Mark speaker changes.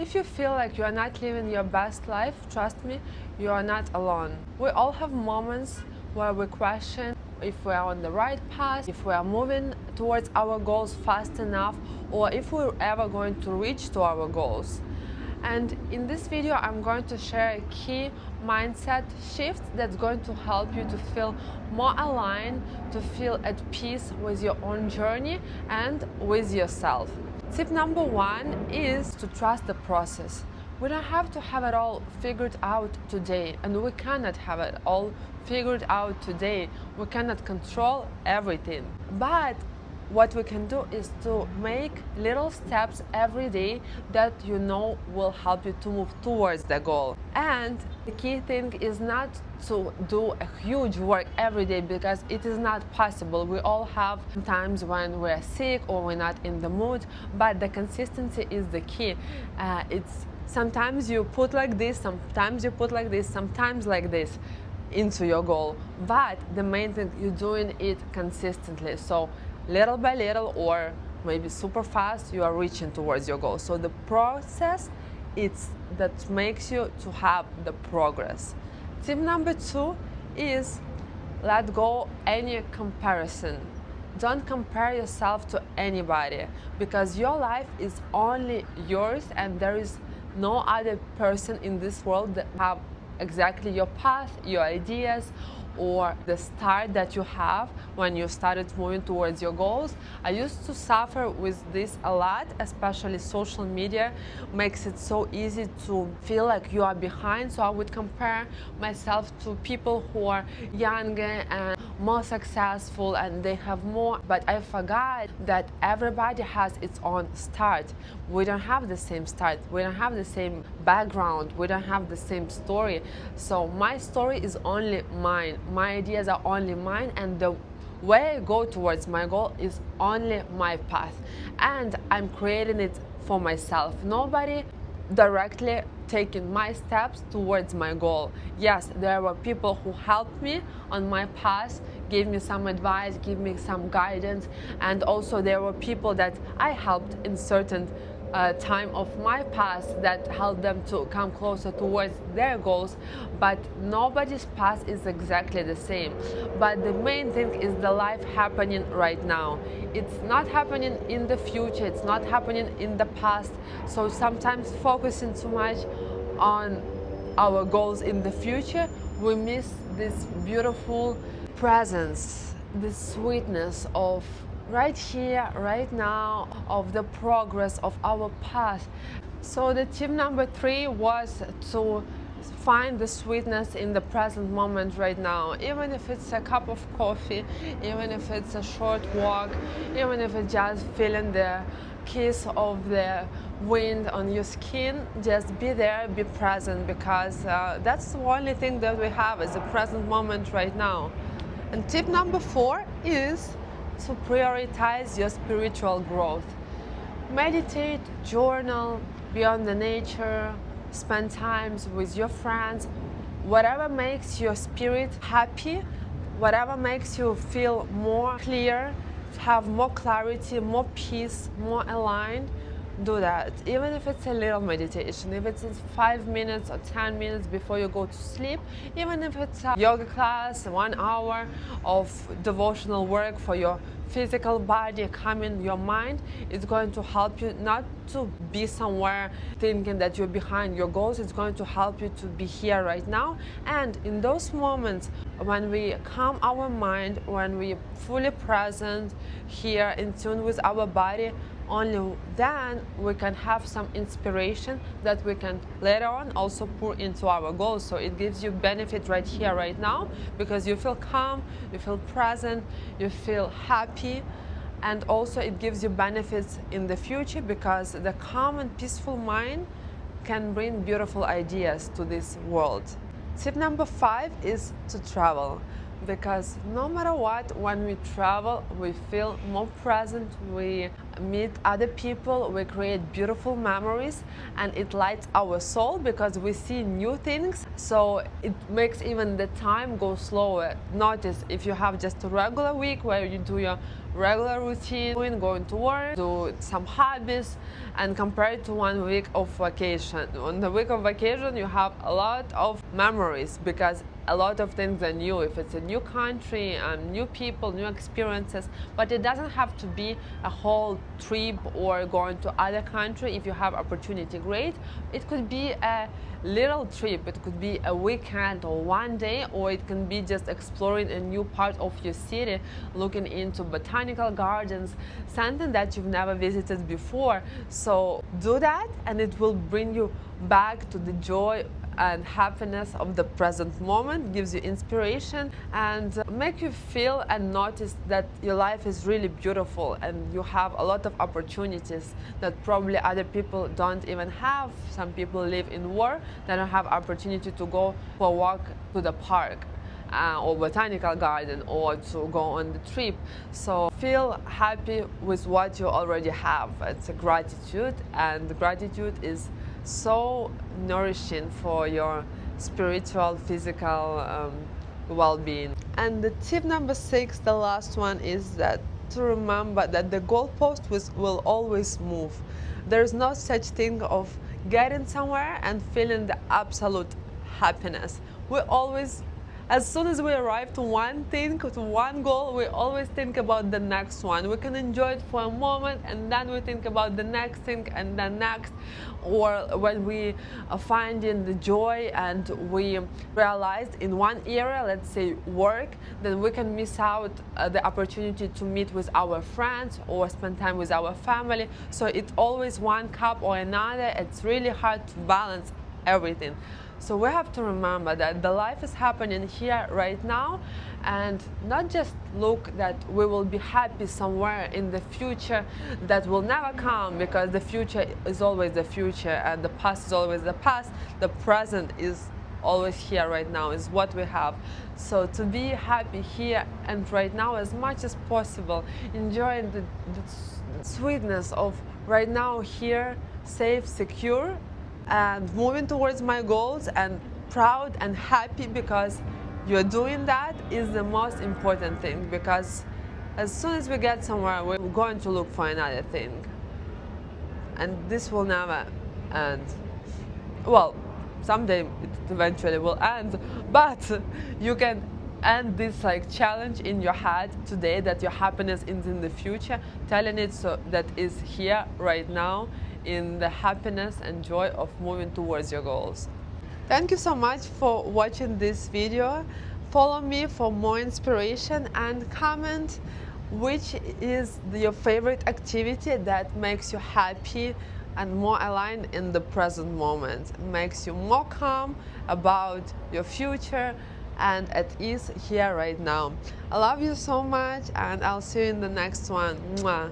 Speaker 1: if you feel like you are not living your best life, trust me, you are not alone. We all have moments where we question if we are on the right path, if we are moving towards our goals fast enough, or if we're ever going to reach to our goals. And in this video, I'm going to share a key mindset shift that's going to help you to feel more aligned, to feel at peace with your own journey and with yourself. Tip number one is to trust the process. We don't have to have it all figured out today, and we cannot have it all figured out today. We cannot control everything. But what we can do is to make little steps every day that you know will help you to move towards the goal. And the key thing is not to do a huge work every day, because it is not possible. We all have times when we're sick or we're not in the mood, but the consistency is the key. It's sometimes you put like this, sometimes you put like this, sometimes like this into your goal, but the main thing, you're doing it consistently. So little by little, or maybe super fast, you are reaching towards your goal. So the process, it's that makes you to have the progress. Tip number two is let go any comparison. Don't compare yourself to anybody, because your life is only yours, and there is no other person in this world that have exactly your path, your ideas, or the start that you have when you started moving towards your goals. I used to suffer with this a lot, especially social media makes it so easy to feel like you are behind. So I would compare myself to people who are younger and more successful and they have more, but I forgot that everybody has its own start. We don't have the same start, we don't have the same background, we don't have the same story. So my story is only mine, my ideas are only mine, and the way I go towards my goal is only my path, and I'm creating it for myself. Nobody directly taking my steps towards my goal. Yes, there were people who helped me on my path, gave me some advice, gave me some guidance, and also there were people that I helped in certain time of my past that helped them to come closer towards their goals, but nobody's path is exactly the same. But the main thing is the life happening right now. It's not happening in the future, it's not happening in the past. So sometimes focusing too much on our goals in the future, we miss this beautiful presence, this sweetness of right here, right now, of the progress of our path. So the tip number three was to find the sweetness in the present moment right now, even if it's a cup of coffee, even if it's a short walk, even if it's just feeling the kiss of the wind on your skin. Just be there, be present, because that's the only thing that we have is the present moment right now. And tip number four is to prioritize your spiritual growth. Meditate, journal, be on the nature, spend times with your friends, whatever makes your spirit happy, whatever makes you feel more clear, have more clarity, more peace, more aligned, do that. Even if it's a little meditation, if it's 5 minutes or 10 minutes before you go to sleep, even if it's a yoga class, 1 hour of devotional work for your physical body, calming your mind, it's going to help you not to be somewhere thinking that you're behind your goals. It's going to help you to be here right now. And in those moments when we calm our mind, when we fully present here in tune with our body, only then we can have some inspiration that we can later on also pour into our goals. So it gives you benefit right here, right now, because you feel calm, you feel present, you feel happy, and also it gives you benefits in the future, because the calm and peaceful mind can bring beautiful ideas to this world. Tip number 5 is to travel. Because no matter what, when we travel, we feel more present, we meet other people, we create beautiful memories, and it lights our soul because we see new things. So it makes even the time go slower. Notice if you have just a regular week where you do your regular routine, going to work, do some hobbies, and compare it to 1 week of vacation. On the week of vacation, you have a lot of memories because a lot of things are new. If it's a new country and new people, new experiences, but it doesn't have to be a whole trip or going to other country. If you have opportunity, great. It could be a little trip, it could be a weekend or 1 day, or it can be just exploring a new part of your city, looking into botanical gardens, something that you've never visited before. So do that, and it will bring you back to the joy and happiness of the present moment, gives you inspiration, and make you feel and notice that your life is really beautiful and you have a lot of opportunities that probably other people don't even have. Some people live in war, they don't have opportunity to go for a walk to the park or botanical garden or to go on the trip. So feel happy with what you already have. It's a gratitude, and gratitude is so nourishing for your spiritual, physical well-being. And the tip number 6, the last one, is that to remember that the goalpost will always move. There's no such thing of getting somewhere and feeling the absolute happiness. We always, as soon as we arrive to one thing, to one goal, we always think about the next one. We can enjoy it for a moment and then we think about the next thing and the next. Or when we are finding the joy and we realized in one area, let's say work, then we can miss out the opportunity to meet with our friends or spend time with our family. So it's always one cup or another. It's really hard to balance everything. So we have to remember that the life is happening here right now, and not just look that we will be happy somewhere in the future that will never come, because the future is always the future and the past is always the past. The present is always here right now, is what we have. So to be happy here and right now as much as possible, enjoying the sweetness of right now, here, safe, secure, and moving towards my goals, and proud and happy because you're doing that is the most important thing. Because as soon as we get somewhere, we're going to look for another thing, and this will never end. Well, someday it eventually will end, but you can end this challenge in your head today, that your happiness is in the future, telling it so that is here right now, in the happiness and joy of moving towards your goals. Thank you so much for watching this video. Follow me for more inspiration, and comment which is your favorite activity that makes you happy and more aligned in the present moment, makes you more calm about your future and at ease here right now. I love you so much, and I'll see you in the next one. Mwah.